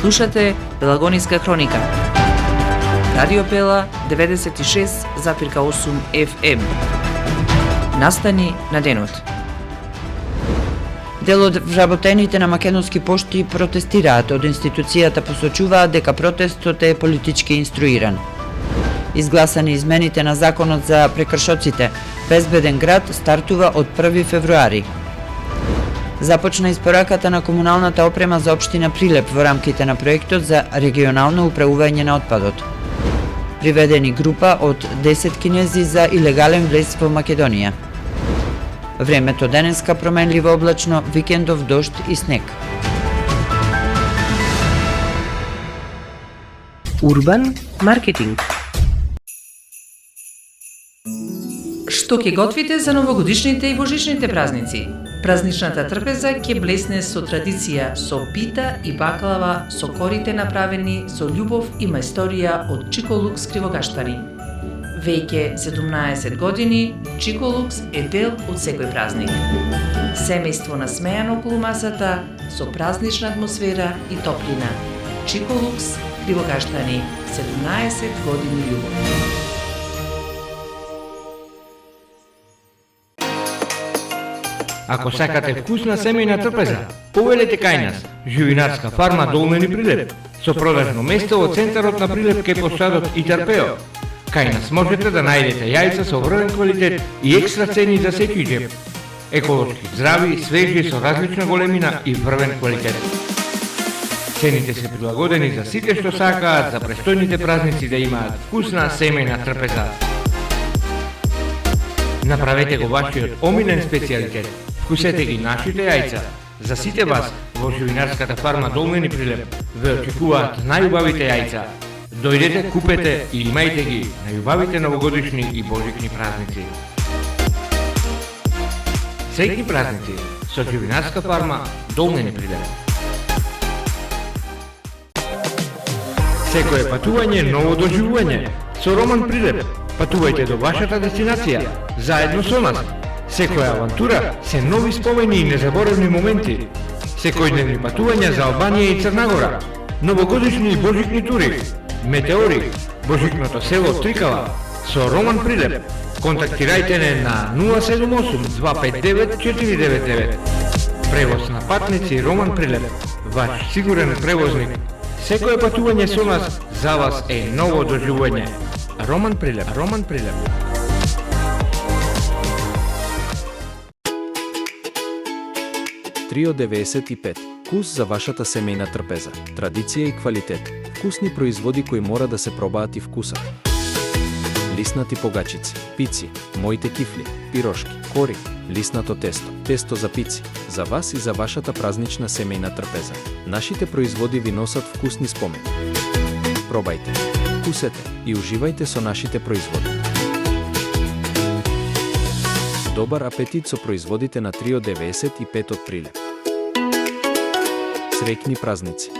Слушате Пелагониска хроника. Радио Пела 96,8 FM. Настани на денот. Дел од вработените на македонски пошти протестираат. Од институцијата посочуваат дека протестот е политички инструиран. Изгласани измените на законот за прекршоците. Безбеден град стартува од 1 февруари. Започна испораката на комуналната опрема за општина Прилеп во рамките на проектот за регионално управување на отпадот. Приведени група од 10 кинези за илегален влез во Македонија. Времето денеска променливо облачно, викендов дожд и снег. Урбан маркетинг. Што ќе готвите за новогодишните и божичните празници? Празничната трпеза ќе блесне со традиција, со пита и баклава, со корите направени со љубов и мајсторија од Чиколукс Кривогаштани. Веќе 17 години, Чиколукс е дел од секој празник. Семејство насмејано околу масата, со празнична атмосфера и топлина. Чиколукс Кривогаштани, 17 години љубов. Ако сакате вкусна семејна трпеза, повелете кај нас, живинарска фарма Долмени Прилеп, со продажно место во центарот на Прилеп кај посадот и Тарпео. Кај нас можете да најдете јајца со врвен квалитет и екстра цени за секој џеб. Еколошки, здрави, свежи со различна големина и врвен квалитет. Цените се прилагодени за сите што сакаат за престојните празници да имаат вкусна семејна трпеза. Направете го вашиот омилен специјалитет. Вкусете ги нашите јајца. За сите вас во живинарската фарма Долмени Прилеп ве очекуваат најубавите јајца. Дојдете, купете и имајте ги најубавите новогодишни и божични празници. Среќни празници со живинарска фарма Долмени Прилеп. Секое патување ново доживување. Со Роман Прилеп патувајте до вашата дестинација заедно со нас. Секоја авантура се нови спомени и незаборавни моменти. Секојдневни патувања за Албанија и Црна Гора. Новогодишни и божични тури. Метеори, божичното село Трикала. Со Роман Прилеп. Контактирајте не на 078-259-499. Превоз на патници Роман Прилеп. Ваш сигурен превозник. Секое патување со нас за вас е ново доживување. Роман Прилеп. Роман Прилеп. Трио 95. Вкус за вашата семејна трпеза. Традиција и квалитет. Вкусни производи кои мора да се пробаат и вкусат. Лиснати погачици, пици, моите кифли, пирошки, кори, лиснато тесто, тесто за пици. За вас и за вашата празнична семејна трпеза. Нашите производи ви носат вкусни спомени. Пробајте, вкусете и уживајте со нашите производи. Добар апетит со производите на Трио 95 од Прилеп. Среќни празници.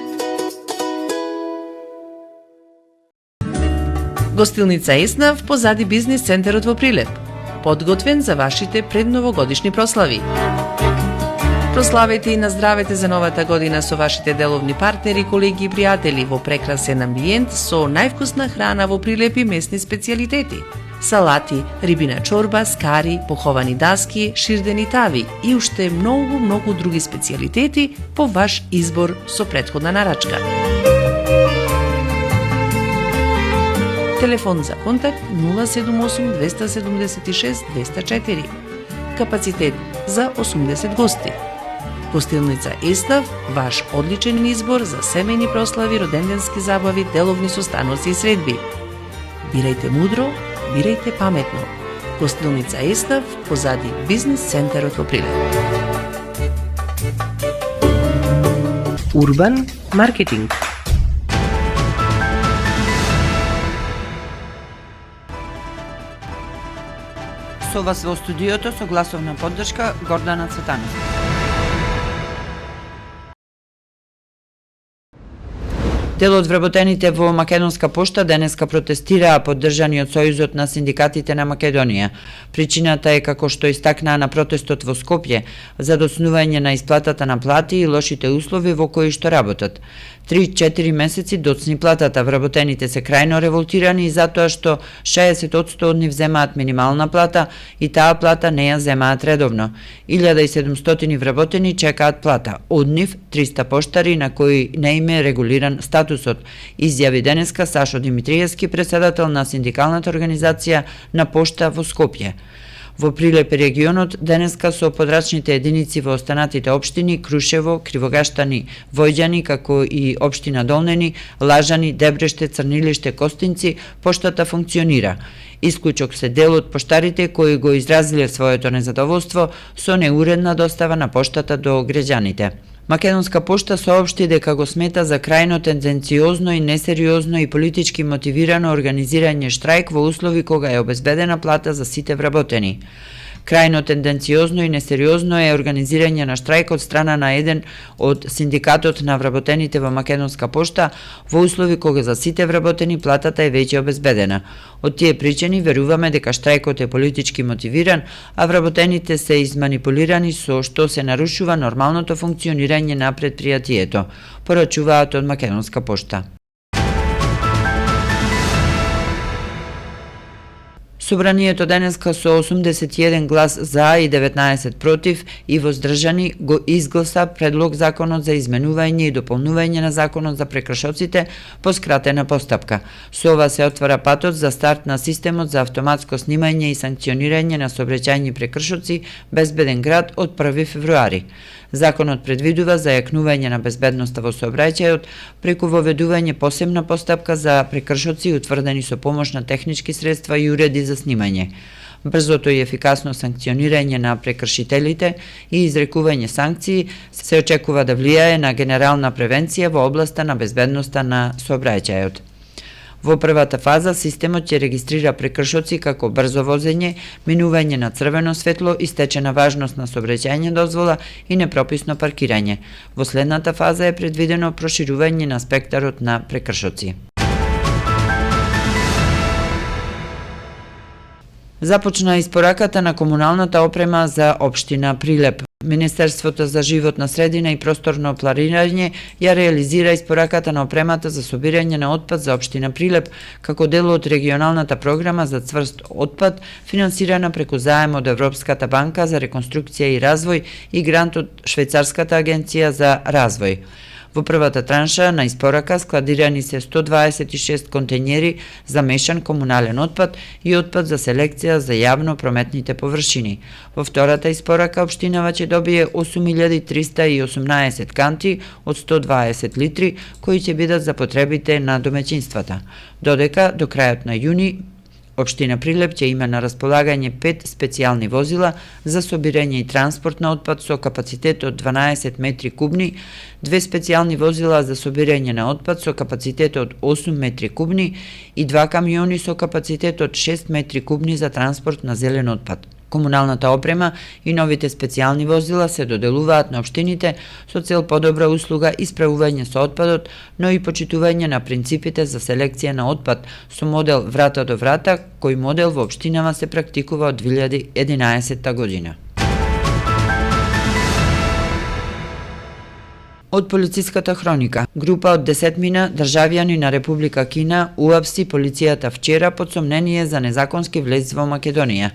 Гостилница Еснав позади бизнис центарот во Прилеп. Подготвен за вашите предновогодишни прослави. Прославете и наздравете за новата година со вашите деловни партнери, колеги и пријатели во прекрасен амбиент со највкусна храна во Прилеп и местни специјалитети. Салати, рибина чорба, скари, поховани даски, ширдени тави и уште многу други специјалитети по ваш избор со претходна нарачка. Телефон за контакт 078 276 204. Капацитет за 80 гости. Гостилница Еснав, ваш одличен избор за семејни прослави, роденденски забави, деловни состаноци и средби. Бирајте мудро, бирајте паметно. Гостилница Еснав позади бизнис центарот во Прилеп. Урбан маркетинг. Со вас во студиото со гласовна поддршка Гордана Цветанов. Дел од вработените во Македонска пошта денеска протестираа поддржани од Сојузот на синдикатите на Македонија. Причината е, како што истакнаа на протестот во Скопје, задоснување на исплатата на плати и лошите услови во кои што работат. 3-4 месеци доцни платата, вработените се крајно револтирани затоа што 60% од нив земаат минимална плата и таа плата не ја земаат редовно. 1700 вработени чекаат плата, од нив 300 поштари на кои не им е регулиран статусот, изјави денеска Сашо Димитриевски, председател на синдикалната организација на пошта во Скопје. Во Прилеп и регионот денеска со подрачните единици во останатите општини Крушево, Кривогаштани, Војđани, како и општина Долнени, Лажани, Дебреште, Црнилиште, Костинци, поштата функционира. Исклучок се дел од поштарите кои го изразиле своето незадоволство со неуредна достава на поштата до граѓаните. Македонска пошта соопшти дека го смета за крајно тенденциозно и несериозно и политички мотивирано организирање штрајк во услови кога е обезбедена плата за сите вработени. Крајно тенденциозно и несериозно е организирање на штрајк од страна на еден од синдикатот на вработените во Македонска пошта во услови кога за сите вработени платата е веќе обезбедена. Од тие причини веруваме дека штрајкот е политички мотивиран, а вработените се изманипулирани со што се нарушува нормалното функционирање на претпријатието, порачуваат од Македонска пошта. Собранието денеска со 81 глас за и 19 против и воздржани го изгласа предлог законот за изменување и дополнување на законот за прекршоците по скратена постапка. Со ова се отвара патот за старт на системот за автоматско снимање и санкционирање на сообраќајни прекршоци Безбеден град од 1 февруари. Законот предвидува зајакнување на безбедноста во сообраќајот преку воведување посебна постапка за прекршоци утврдени со помош на технички средства и уреди за снимање. Брзото и ефикасно санкционирање на прекршителите и изрекување санкции се очекува да влијае на генерална превенција во областа на безбедноста на сообраќајот. Во првата фаза системот ќе регистрира прекршоци како брзо возење, минување на црвено светло, истечена важност на сообраќајна дозвола и непрописно паркирање. Во следната фаза е предвидено проширување на спектарот на прекршоци. Започна испораката на комуналната опрема за општина Прилеп. Министерството за животна средина и просторно планирање ја реализира испораката на опремата за собирање на отпад за општина Прилеп како дел од регионалната програма за цврст отпад, финансирана преку заем од Европската банка за реконструкција и развој и грант од Швајцарската агенција за развој. Во првата транша на испорака складирани се 126 контејнери за мешан комунален отпад и отпад за селекција за јавно прометните површини. Во втората испорака општинава ќе добие 8318 канти од 120 литри кои ќе бидат за потребите на домеќинствата. Додека до крајот на јуни општина Прилеп ќе има на располагање 5 специјални возила за собирање и транспорт на отпад со капацитет од 12 метри кубни, 2 специјални возила за собирање на отпад со капацитет од 8 метри кубни и 2 камиони со капацитет од 6 метри кубни за транспорт на зелен отпад. Комуналната опрема и новите специјални возила се доделуваат на општините со цел подобра услуга и справување со отпадот, но и почитување на принципите за селекција на отпад со модел врата до врата, кој модел во општинава се практикува од 2011 година. Од полициската хроника, група од 10 државјани на Република Кина уапси полицијата вчера под сомнение за незаконски влез во Македонија.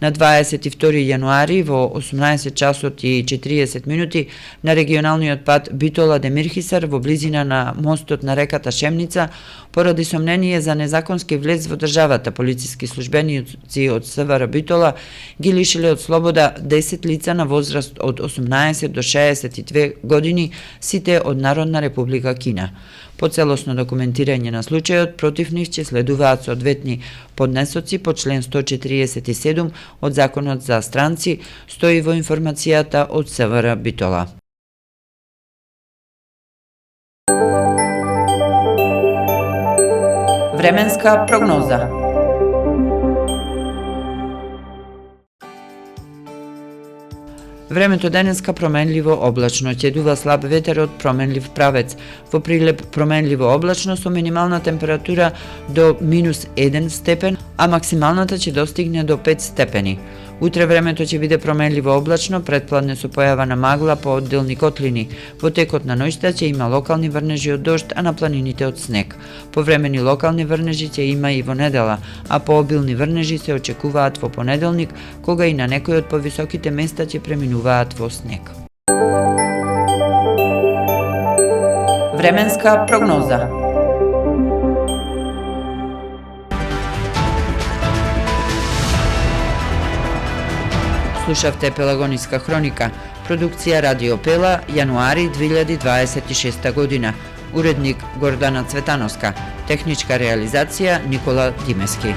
На 22 јануари во 18 часот и 40 минути на регионалниот пат Битола Демирхисар во близина на мостот на реката Шемница, поради сомнение за незаконски влез во државата, полициски службеници од СВР Битола ги лишиле од слобода 10 лица на возраст од 18 до 62 години, сите од Народна република Кина. По целосно документирање на случајот, против нив ќе следуваат соодветни поднесоци по член 147 од Законот за странци, стои во информацијата од СВР Битола. Временска прогноза. Времето денеска променливо облачно, ќе дува слаб ветер од променлив правец. Во Прилеп променливо облачно со минимална температура до -1 степен, а максималната ќе достигне до 5 степени. Утре времето ќе биде променливо облачно, претпладне со појава на магла по одделни котлини. Во текот на ноќта ќе има локални врнежи од дожд, а на планините од снег. Повремени локални врнежи ќе има и во недела, а пообилни врнежи се очекуваат во понеделник, кога и на некои од повисоките места ќе преминуваат во снег. Временска прогноза. Слушавте Пелагониска хроника, продукција Радио Пела, јануари 2026 година. Уредник Гордана Цветановска, техничка реализација Никола Димески.